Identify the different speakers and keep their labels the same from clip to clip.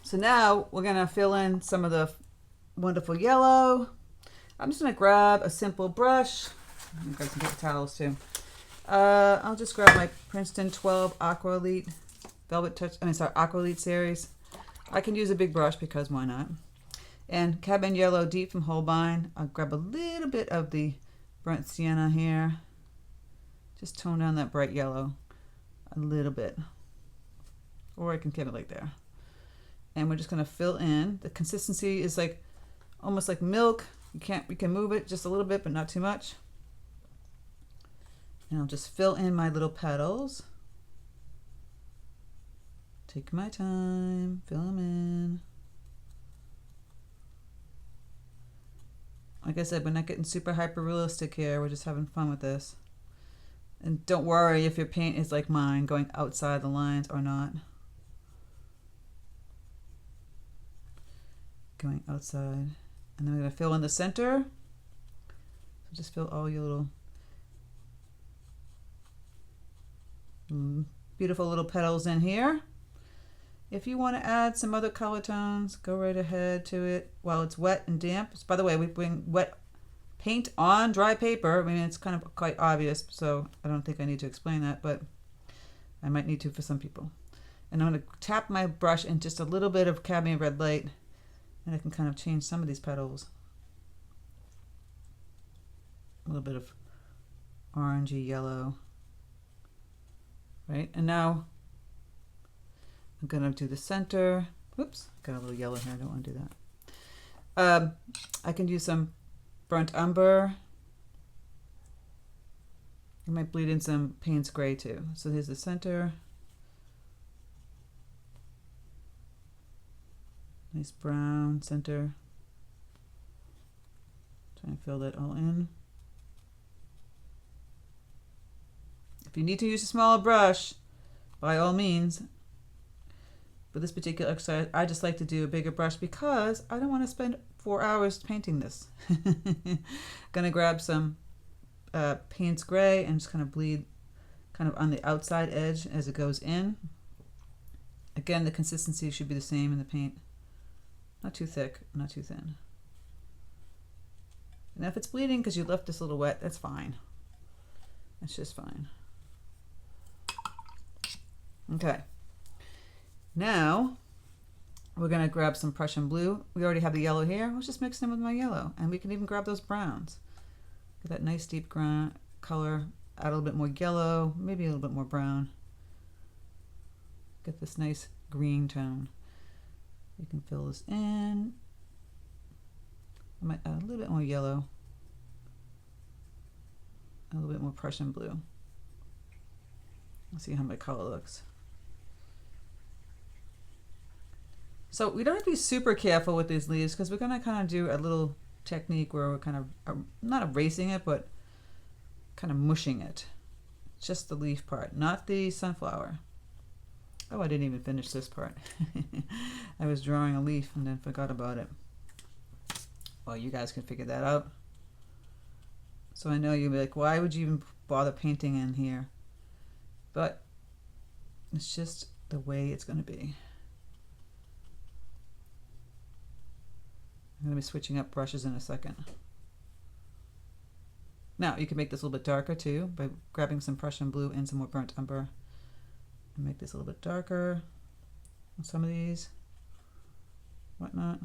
Speaker 1: So now we're gonna fill in some of the wonderful yellow. I'm just gonna grab a simple brush. I'm gonna grab some paper towels too. I'll just grab my Princeton 12 Aqua Elite Velvet Touch, Aqua Elite series. I can use a big brush because why not? And Cadmium Yellow Deep from Holbein. I'll grab a little bit of the burnt sienna here. Just tone down that bright yellow a little bit. Or I can keep it like there. And we're just gonna fill in. The consistency is like almost like milk. We can move it just a little bit, but not too much. And I'll just fill in my little petals. Take my time, fill them in. Like I said, we're not getting super hyper realistic here. We're just having fun with this. And don't worry if your paint is like mine, going outside the lines or not. Going outside. And then we're going to fill in the center. So just fill all your little beautiful little petals in here. If you want to add some other color tones, go right ahead to it while it's wet and damp. By the way, we bring wet paint on dry paper. I mean, it's kind of quite obvious, so I don't think I need to explain that, but I might need to for some people. And I'm going to tap my brush in just a little bit of cadmium red light, and I can kind of change some of these petals. A little bit of orangey yellow. Right, and now I'm gonna do the center. Whoops, got a little yellow here, I don't want to do that. I can use some burnt umber. I might bleed in some Paynes gray too. So here's the center. Nice brown center. Trying to fill that all in. If you need to use a smaller brush, by all means. For this particular exercise, I just like to do a bigger brush because I don't want to spend 4 hours painting this. Gonna grab some Paynes gray and just kind of bleed kind of on the outside edge as it goes in. Again, the consistency should be the same in the paint. Not too thick, not too thin. And if it's bleeding because you left this a little wet, that's fine. That's just fine. Okay, now we're going to grab some Prussian blue. We already have the yellow here. Let's just mix them with my yellow, and we can even grab those browns. Get that nice deep color, add a little bit more yellow, maybe a little bit more brown. Get this nice green tone. You can fill this in. I might add a little bit more yellow, a little bit more Prussian blue. Let's see how my color looks. So we don't have to be super careful with these leaves because we're going to kind of do a little technique where we're kind of not erasing it, but kind of mushing it. Just the leaf part, not the sunflower. Oh, I didn't even finish this part. I was drawing a leaf and then forgot about it. Well, you guys can figure that out. So I know you'll be like, why would you even bother painting in here? But it's just the way it's going to be. I'm going to be switching up brushes in a second. Now, you can make this a little bit darker too by grabbing some Prussian blue and some more burnt umber. And make this a little bit darker on some of these, whatnot.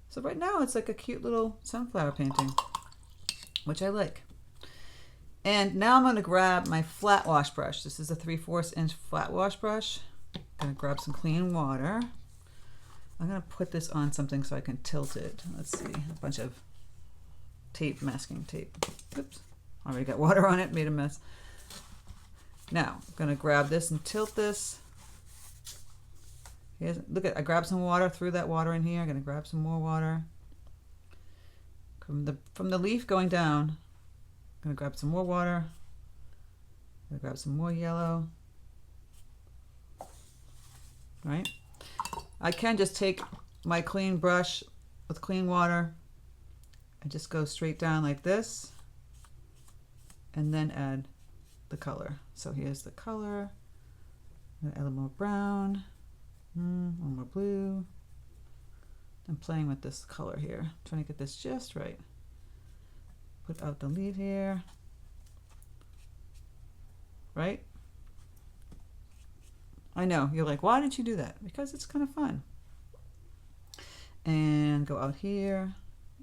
Speaker 1: So right now it's like a cute little sunflower painting, which I like. And now I'm going to grab my flat wash brush. This is a 3/4 inch flat wash brush. I'm going to grab some clean water. I'm going to put this on something so I can tilt it. Let's see, a bunch of tape, masking tape. Oops, already got water on it, made a mess. Now, I'm going to grab this and tilt this. Look at, I grabbed some water, threw that water in here. I'm going to grab some more water. From the leaf going down, I'm going to grab some more water. I'm going to grab some more yellow. Right? I can just take my clean brush with clean water and just go straight down like this and then add the color. So here's the color. I'm going to add a little more brown. One more blue. I'm playing with this color here, trying to get this just right. Put out the leaf here. Right? I know, you're like, why did you do that? Because it's kind of fun. And go out here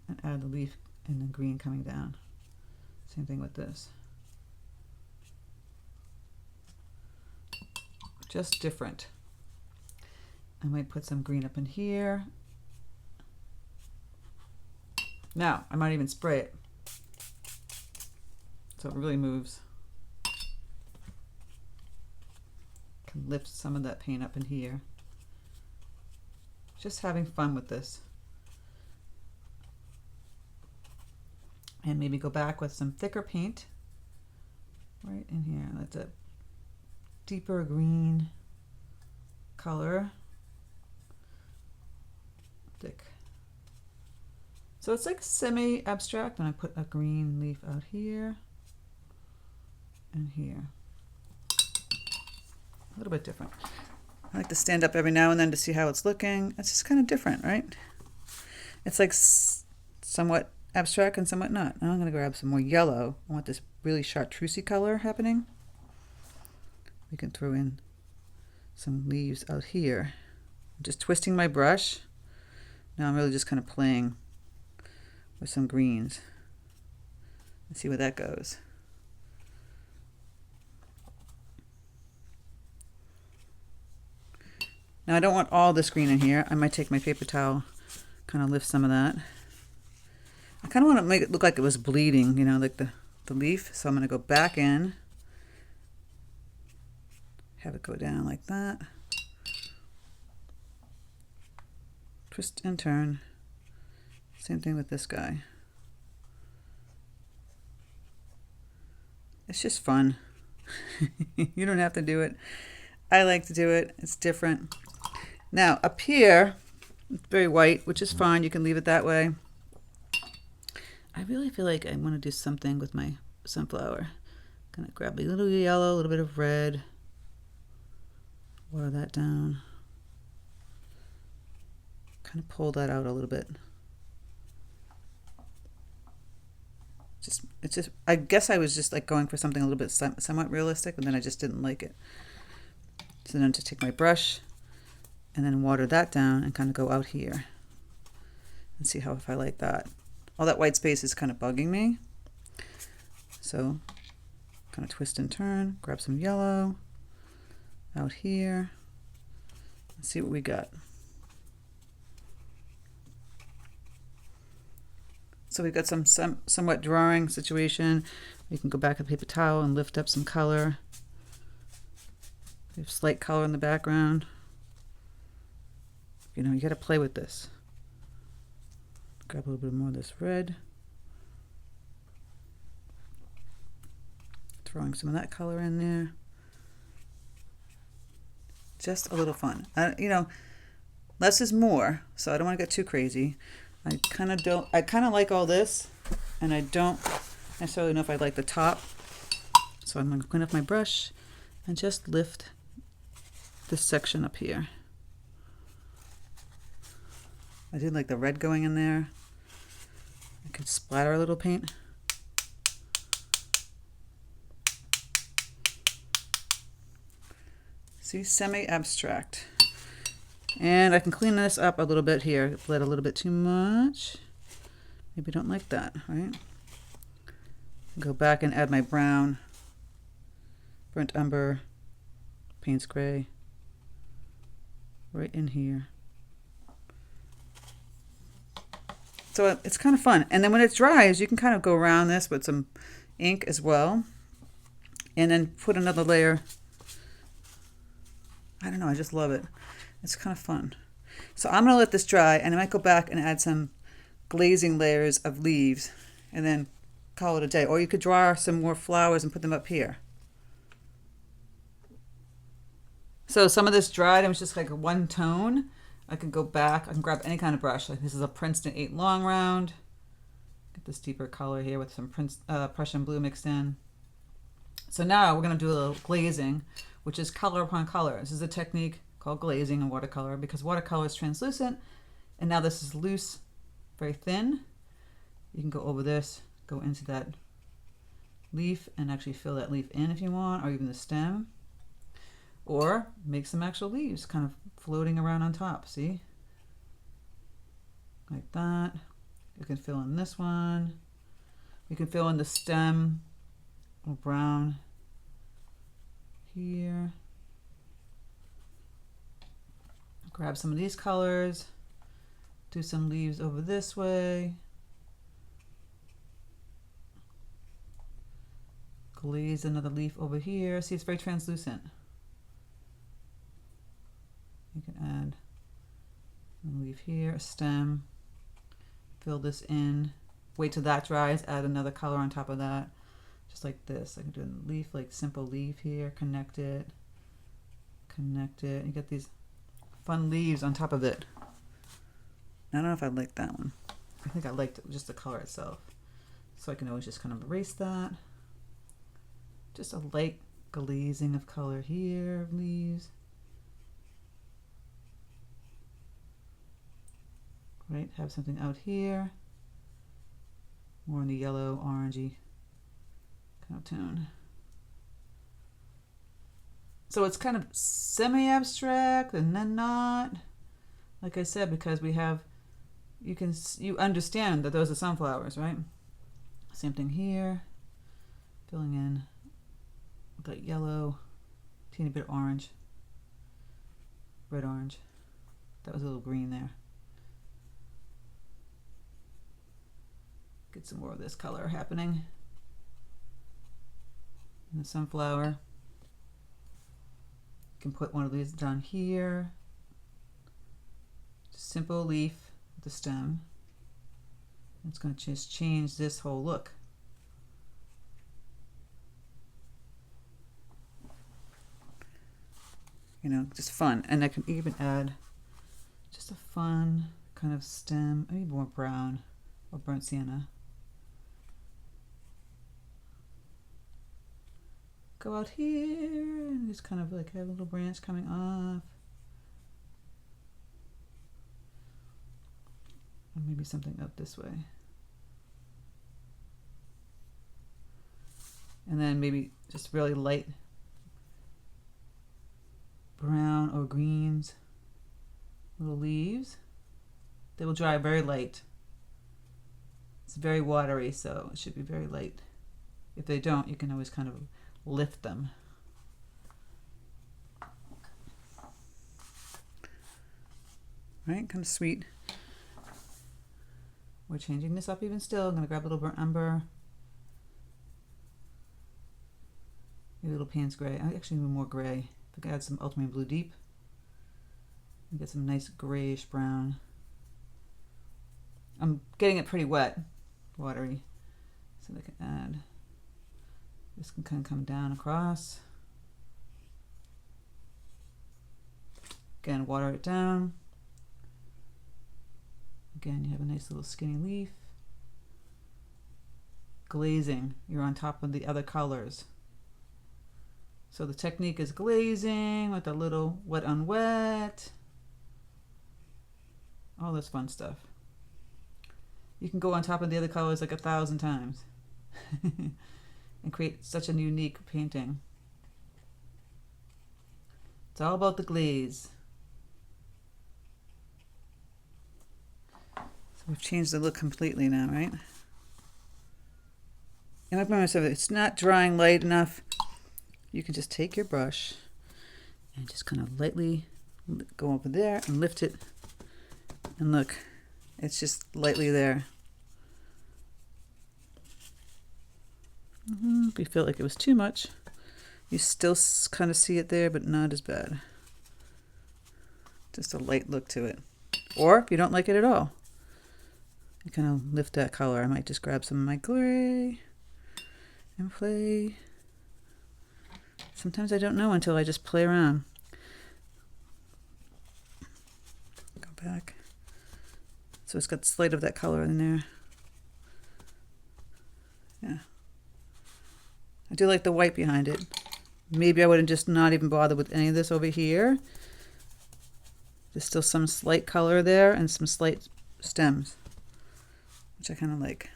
Speaker 1: and add the leaf and the green coming down. Same thing with this. Just different. I might put some green up in here. Now, I might even spray it so it really moves. Can lift some of that paint up in here. Just having fun with this. And maybe go back with some thicker paint right in here. That's a deeper green color. Thick. So it's like semi-abstract, and I put a green leaf out here and here. A little bit different. I like to stand up every now and then to see how it's looking. It's just kind of different, right? It's like somewhat abstract and somewhat not. Now I'm going to grab some more yellow. I want this really chartreusey color happening. We can throw in some leaves out here. I'm just twisting my brush. Now I'm really just kind of playing with some greens. Let's see where that goes. Now I don't want all this green in here. I might take my paper towel, kind of lift some of that. I kind of want to make it look like it was bleeding, you know, like the leaf. So I'm going to go back in, have it go down like that. Twist and turn. Same thing with this guy. It's just fun. You don't have to do it. I like to do it. It's different. Now up here, it's very white, which is fine. You can leave it that way. I really feel like I want to do something with my sunflower. Gonna grab a little yellow, a little bit of red. Water that down. Kind of pull that out a little bit. It's just, I guess I was just like going for something a little bit somewhat realistic, and then I just didn't like it. So then to take my brush and then water that down and kind of go out here and see how if I like that. All that white space is kind of bugging me. So kind of twist and turn, grab some yellow out here and see what we got. So we've got some somewhat drawing situation. We can go back with paper towel and lift up some color. We have slight color in the background. You know, you got to play with this. Grab a little bit more of this red. Throwing some of that color in there. Just a little fun. You know, less is more, so I don't want to get too crazy. I kind of like all this, and I don't necessarily know if I like the top. So I'm going to clean up my brush and just lift this section up here. I did like the red going in there. I can splatter a little paint. See, semi-abstract. And I can clean this up a little bit here. Bled a little bit too much. Maybe don't like that, right? Go back and add my brown, burnt umber, Paynes gray, right in here. So it's kind of fun. And then when it dries, you can kind of go around this with some ink as well. And then put another layer. I don't know, I just love it. It's kind of fun. So I'm going to let this dry, and I might go back and add some glazing layers of leaves and then call it a day. Or you could draw some more flowers and put them up here. So some of this dried, it was just like one tone. I can go back, I can grab any kind of brush. Like this is a Princeton 8 long round. Get this deeper color here with some Prussian blue mixed in. So now we're going to do a little glazing, which is color upon color. This is a technique called glazing in watercolor, because watercolor is translucent, and now this is loose, very thin. You can go over this, go into that leaf and actually fill that leaf in if you want, or even the stem, or make some actual leaves kind of floating around on top. See, like that. You can fill in this one. You can fill in the stem or brown here. Grab some of these colors, do some leaves over this way. Glaze another leaf over here. See, it's very translucent. You can add a leaf here, a stem, fill this in, wait till that dries, add another color on top of that, just like this. I can do a leaf, like simple leaf here, connect it. You get these fun leaves on top of it. I don't know if I like that one. I think I liked just the color itself. So I can always just kind of erase that. Just a light glazing of color here, of leaves. Right, have something out here. More in the yellow, orangey kind of tone. So it's kind of semi-abstract and then not. Like I said, because we have, you understand that those are sunflowers, right? Same thing here. Filling in that yellow, teeny bit of orange, red orange. That was a little green there. Get some more of this color happening. And the sunflower. You can put one of these down here. Just simple leaf with the stem. It's going to just change this whole look. You know, just fun. And I can even add just a fun kind of stem, maybe more brown or burnt sienna. Go out here and just kind of like have a little branch coming off. Or maybe something up this way. And then maybe just really light brown or greens, little leaves. They will dry very light. It's very watery, so it should be very light. If they don't, you can always kind of lift them. Right, kind of sweet. We're changing this up even still. I'm going to grab a little burnt umber. Maybe a little Paynes gray. I actually need more gray. I could add some ultramarine blue deep. And get some nice grayish brown. I'm getting it pretty wet, watery, so I can add. This can kind of come down across. Again, water it down. Again, you have a nice little skinny leaf. Glazing, you're on top of the other colors. So the technique is glazing with a little wet on wet. All this fun stuff. You can go on top of the other colors like 1,000 times and create such a unique painting. It's all about the glaze. So we've changed the look completely now, right? And I promise you, if it's not drying light enough, you can just take your brush and just kind of lightly go over there and lift it. And look, it's just lightly there. If you felt like it was too much, you still kind of see it there, but not as bad. Just a light look to it. Or if you don't like it at all, you kind of lift that color. I might just grab some of my gray and play. Sometimes I don't know until I just play around. Go back. So it's got slight of that color in there. Yeah. I do like the white behind it. Maybe I would have just not even bothered with any of this over here. There's still some slight color there and some slight stems, which I kind of like.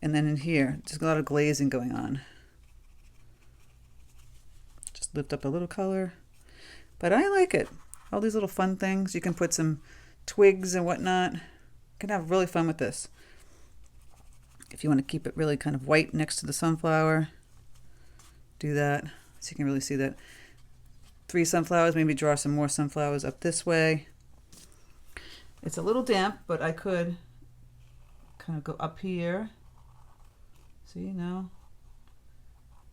Speaker 1: And then in here, there's a lot of glazing going on. Just lift up a little color. But I like it. All these little fun things. You can put some twigs and whatnot. You can have really fun with this. If you want to keep it really kind of white next to the sunflower, do that. So you can really see that. 3 sunflowers, maybe draw some more sunflowers up this way. It's a little damp, but I could kind of go up here. See, now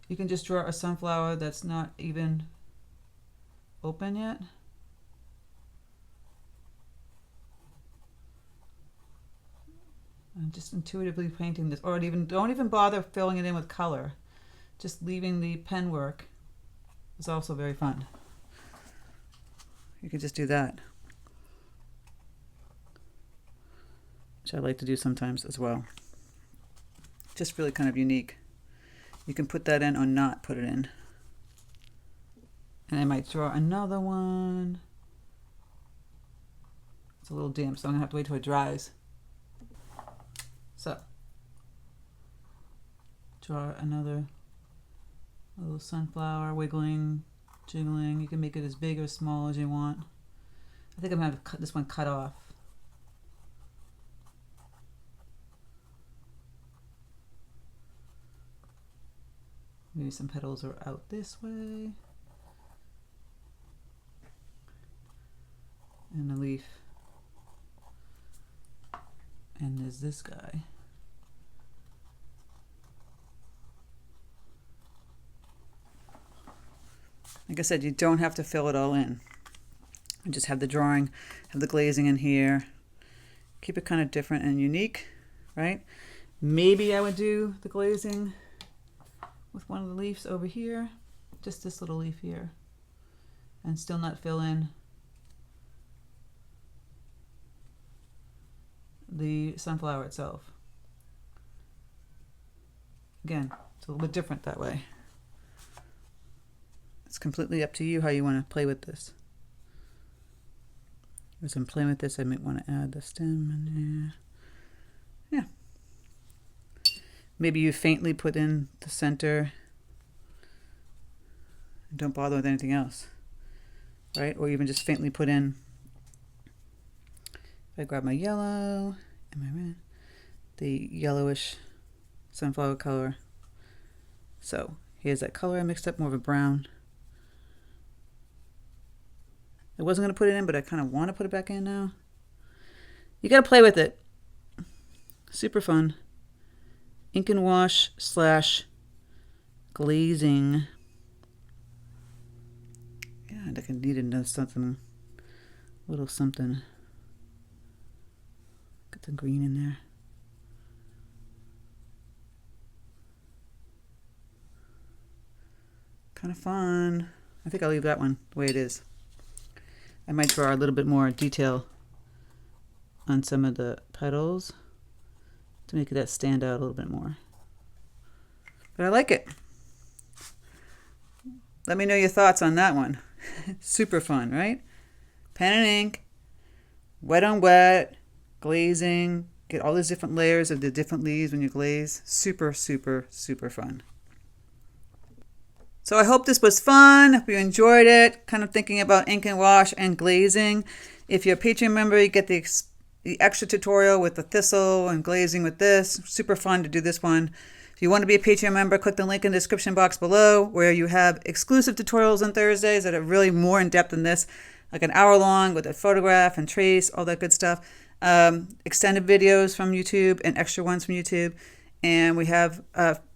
Speaker 1: you can just draw a sunflower that's not even open yet. I'm just intuitively painting this, or don't even bother filling it in with color. Just leaving the pen work is also very fun. You could just do that, which I like to do sometimes as well. Just really kind of unique. You can put that in or not put it in. And I might draw another one. It's a little damp, so I'm gonna have to wait till it dries. So, draw another little sunflower, wiggling, jiggling. You can make it as big or small as you want. I think I'm gonna have to cut this one cut off. Maybe some petals are out this way. And a leaf. And there's this guy. Like I said, you don't have to fill it all in. You just have the drawing, have the glazing in here. Keep it kind of different and unique, right? Maybe I would do the glazing with one of the leaves over here, just this little leaf here, and still not fill in the sunflower itself. Again, it's a little bit different that way. It's completely up to you how you want to play with this. As I'm playing with this, I might want to add the stem in there. Yeah. Maybe you faintly put in the center and don't bother with anything else, right? Or even just faintly put in. If I grab my yellow and my red, the yellowish sunflower color. So here's that color I mixed up, more of a brown. I wasn't going to put it in, but I kind of want to put it back in now. You got to play with it. Super fun. Ink and wash / glazing. Yeah, I think I needed to know something, a little something. Get the green in there. Kind of fun. I think I'll leave that one the way it is. I might draw a little bit more detail on some of the petals to make that stand out a little bit more. But I like it. Let me know your thoughts on that one. Super fun, right? Pen and ink, wet on wet, glazing, get all these different layers of the different leaves when you glaze. Super, super, super fun. So I hope this was fun. Hope you enjoyed it. Kind of thinking about ink and wash and glazing. If you're a Patreon member, you get the extra tutorial with the thistle and glazing with this. Super fun to do this one. If you want to be a Patreon member, click the link in the description box below where you have exclusive tutorials on Thursdays that are really more in depth than this, like an hour long with a photograph and trace, all that good stuff. Extended videos from YouTube and extra ones from YouTube. And we have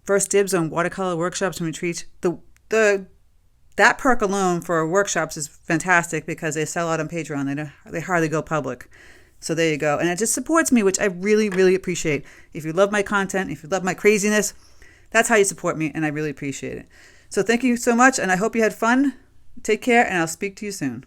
Speaker 1: first dibs on watercolor workshops and retreats. That perk alone for workshops is fantastic because they sell out on Patreon. They hardly go public. So there you go. And it just supports me, which I really, really appreciate. If you love my content, if you love my craziness, that's how you support me, and I really appreciate it. So thank you so much, and I hope you had fun. Take care, and I'll speak to you soon.